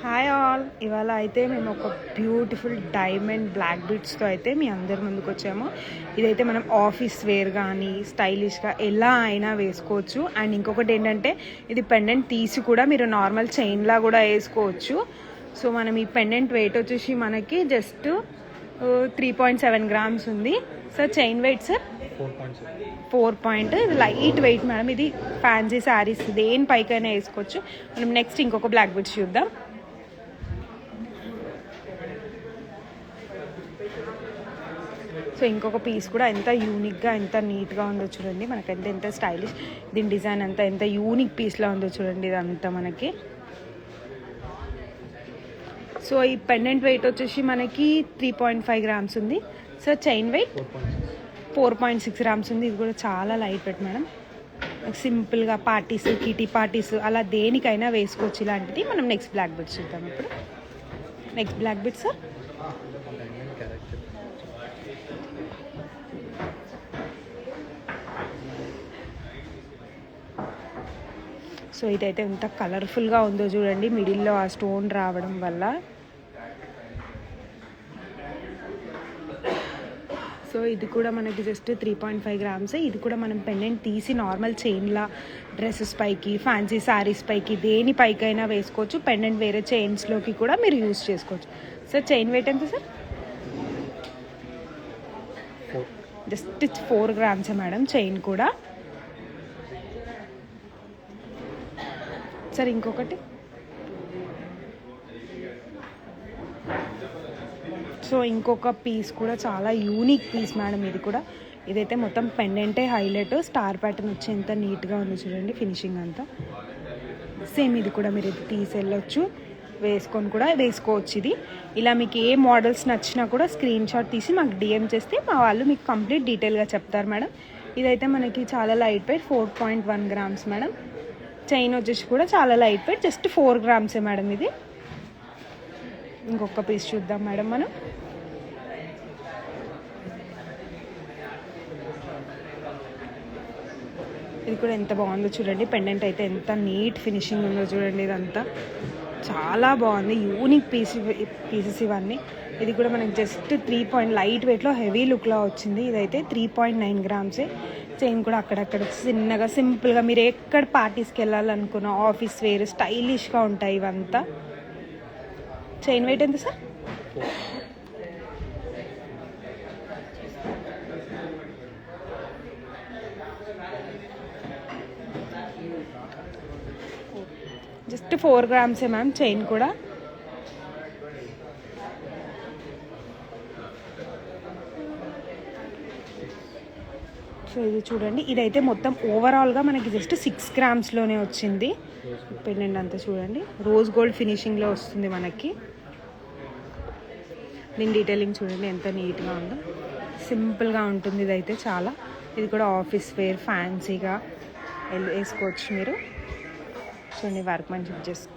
Hi all, ఇవాళ అయితే మేము ఒక బ్యూటిఫుల్ డైమండ్ బ్లాక్ బీడ్స్తో అయితే మీ అందరి ముందుకు వచ్చాము. ఇదైతే మనం ఆఫీస్ వేర్ కానీ స్టైలిష్గా ఎలా అయినా వేసుకోవచ్చు. అండ్ ఇంకొకటి ఏంటంటే ఇది పెండెంట్ తీసి కూడా మీరు నార్మల్ చైన్లా కూడా వేసుకోవచ్చు. సో మనం ఈ పెండెంట్ వెయిట్ వచ్చేసి మనకి జస్ట్ 3.7 grams ఉంది. Sir chain weight sir 4. ఇది లైట్ వెయిట్ మేడం. ఇది ఫ్యాన్సీ శారీస్ దేని పైకైనా వేసుకోవచ్చు. మనం నెక్స్ట్ ఇంకొక బ్లాక్ బీడ్స్ చూద్దాం. సో ఇంకొక పీస్ కూడా ఎంత యూనిక్గా ఎంత నీట్గా ఉందో చూడండి. మనకైతే ఎంత స్టైలిష్, దీని డిజైన్ అంతా ఎంత యూనిక్ పీస్లా ఉందో చూడండి. ఇదంతా మనకి సో ఈ పెండెంట్ వెయిట్ వచ్చేసి మనకి 3.5 grams ఉంది. సో చైన్ వెయిట్ 4.6 grams ఉంది. ఇది కూడా చాలా లైట్ వెయిట్ మేడం. సింపుల్గా పార్టీస్, కిటీ పార్టీస్ అలా దేనికైనా వేసుకోవచ్చు ఇలాంటిది. మనం నెక్స్ట్ బ్లాక్ బీడ్స్ చూద్దాం. ఇప్పుడు next black beads sir so ఇదైతే ఎంత కలర్ఫుల్గా ఉందో చూడండి. మిడిల్లో ఆ స్టోన్ రావడం వల్ల. సో ఇది కూడా మనకి జస్ట్ 3.5 grams. ఇది కూడా మనం పెండెంట్ తీసి నార్మల్ చైన్లా డ్రెస్సెస్ పైకి, ఫ్యాన్సీ శారీస్ పైకి దేని పైకైనా వేసుకోవచ్చు. పెండెంట్ వేరే చైన్స్లోకి కూడా మీరు యూజ్ చేసుకోవచ్చు. సార్ చైన్ వెయిట్ ఎంత sir? Just 4 grams madam chain కూడా. సార్ ఇంకొకటి. సో ఇంకొక పీస్ కూడా చాలా యూనిక్ పీస్ మేడం. ఇది కూడా ఇదైతే మొత్తం పెండెంటే హైలైట్. స్టార్ ప్యాటర్న్ వచ్చి ఎంత నీట్గా ఉందో చూడండి. ఫినిషింగ్ అంతా సేమ్. ఇది కూడా మీరు ఇది తీసి వెళ్ళొచ్చు, వేసుకొని కూడా వేసుకోవచ్చు. ఇది ఇలా మీకు ఏ మోడల్స్ నచ్చినా కూడా స్క్రీన్ షాట్ తీసి మాకు డిఎం చేస్తే మా వాళ్ళు మీకు కంప్లీట్ డీటెయిల్గా చెప్తారు మేడం. ఇదైతే మనకి చాలా light weight 4.1 grams madam. Chain వచ్చేసి కూడా చాలా light weight, just 4 grams madam. ఇది ఇంకొక పీస్ చూద్దాం మేడం మనం. ఇది కూడా ఎంత బాగుందో చూడండి. పెండెంట్ అయితే ఎంత నీట్ ఫినిషింగ్ ఉందో చూడండి. ఇదంతా చాలా బాగుంది. యూనిక్ పీసెస్ ఇవన్నీ. ఇది కూడా మనకి జస్ట్ 3 లైట్ వెయిట్లో హెవీ లుక్లో వచ్చింది. ఇదైతే 3.9 grams. చైన్ కూడా అక్కడక్కడ చిన్నగా సింపుల్గా మీరు ఎక్కడ పార్టీస్కి వెళ్ళాలనుకున్న ఆఫీస్ వేర్ స్టైలిష్గా ఉంటాయి ఇవంతా. చైన్ వెయిట్ ఎంత sir? Just 4 grams ma'am chain కూడా. సో ఇది చూడండి. ఇదైతే మొత్తం ఓవరాల్గా మనకి జస్ట్ 6 grams వచ్చింది. పెండెంట్ అంతా చూడండి. రోజ్ గోల్డ్ ఫినిషింగ్లో వస్తుంది మనకి. దీని డీటెయిలింగ్ చూడండి ఎంత నీట్గా ఉందో. సింపుల్గా ఉంటుంది ఇదైతే చాలా. ఇది కూడా ఆఫీస్ వేర్ ఫ్యాన్సీగా వేసుకోవచ్చు మీరు. చూడండి వర్క్ మంచిగా చేసి.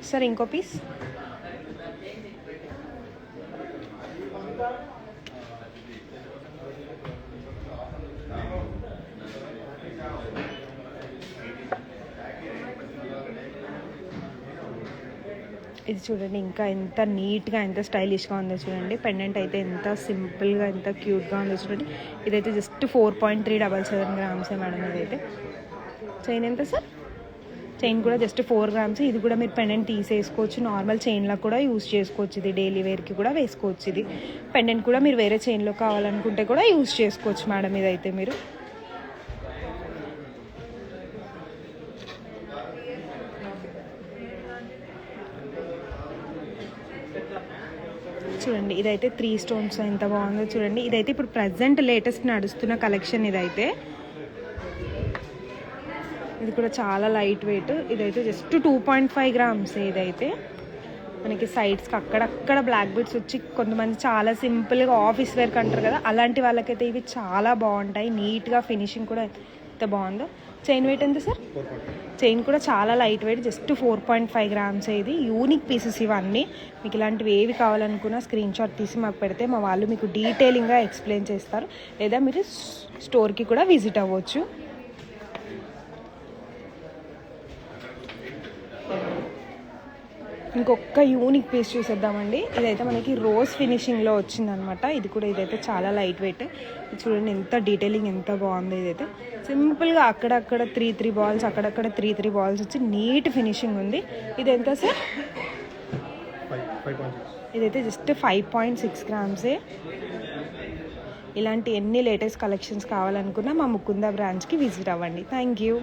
సార్ ఇంకో పీస్. ఇది చూడండి ఇంకా ఎంత నీట్గా ఎంత స్టైలిష్గా ఉందో చూడండి. పెండెంట్ అయితే ఎంత సింపుల్గా ఎంత క్యూట్గా ఉందో చూడండి. ఇదైతే జస్ట్ 4.377 grams మేడం. ఇదైతే చైన్ ఎంత సార్? చైన్ కూడా జస్ట్ 4 grams. ఇది కూడా మీరు పెండెంట్ తీసేసుకోవచ్చు, నార్మల్ చైన్లో కూడా యూజ్ చేసుకోవచ్చు. ఇది డైలీ వేర్కి కూడా వేసుకోవచ్చు. ఇది పెండెంట్ కూడా మీరు వేరే చైన్లో కావాలనుకుంటే కూడా యూజ్ చేసుకోవచ్చు మేడం. ఇదైతే మీరు చూడండి. ఇదైతే 3 stones ఎంత బాగుందో చూడండి. ఇదైతే ఇప్పుడు ప్రజెంట్ లేటెస్ట్ నడుస్తున్న కలెక్షన్. ఇదైతే ఇది కూడా చాలా లైట్ వెయిట్. ఇదైతే జస్ట్ 2.5 grams. ఇదైతే మనకి సైడ్స్కి అక్కడక్కడ బ్లాక్ బీడ్స్ వచ్చి కొంతమంది చాలా సింపుల్గా ఆఫీస్ వేర్కి అంటారు కదా, అలాంటి వాళ్ళకైతే ఇవి చాలా బాగుంటాయి. నీట్గా ఫినిషింగ్ కూడా ఎంత బాగుందో. చైన్ వెయిట్ ఎంత సార్? చైన్ కూడా చాలా లైట్ వెయిట్, జస్ట్ 4.5 grams. ఇది యూనిక్ పీసెస్ ఇవన్నీ. మీకు ఇలాంటివి ఏవి కావాలనుకున్నా స్క్రీన్ షాట్ తీసి మాకు పెడితే మా వాళ్ళు మీకు డీటెయిలింగ్గా ఎక్స్ప్లెయిన్ చేస్తారు, లేదా మీరు స్టోర్కి కూడా విజిట్ అవ్వచ్చు. ఇంకొక యూనిక్ పీస్ చూసేద్దామండి. ఇదైతే మనకి రోజ్ ఫినిషింగ్లో వచ్చిందనమాట. ఇది కూడా ఇదైతే చాలా లైట్ వెయిట్. చూడండి ఎంత డీటెయిలింగ్, ఎంత బాగుంది. ఇదైతే సింపుల్గా అక్కడక్కడ 3 balls, అక్కడక్కడ 3 balls వచ్చి నీట్ ఫినిషింగ్ ఉంది. ఇది ఎంత సార్? ఇదైతే జస్ట్ 5.6 grams. ఇలాంటి ఎన్ని లేటెస్ట్ కలెక్షన్స్ కావాలనుకున్నా మా ముకుందా బ్రాంచ్కి విజిట్ అవ్వండి. Thank you.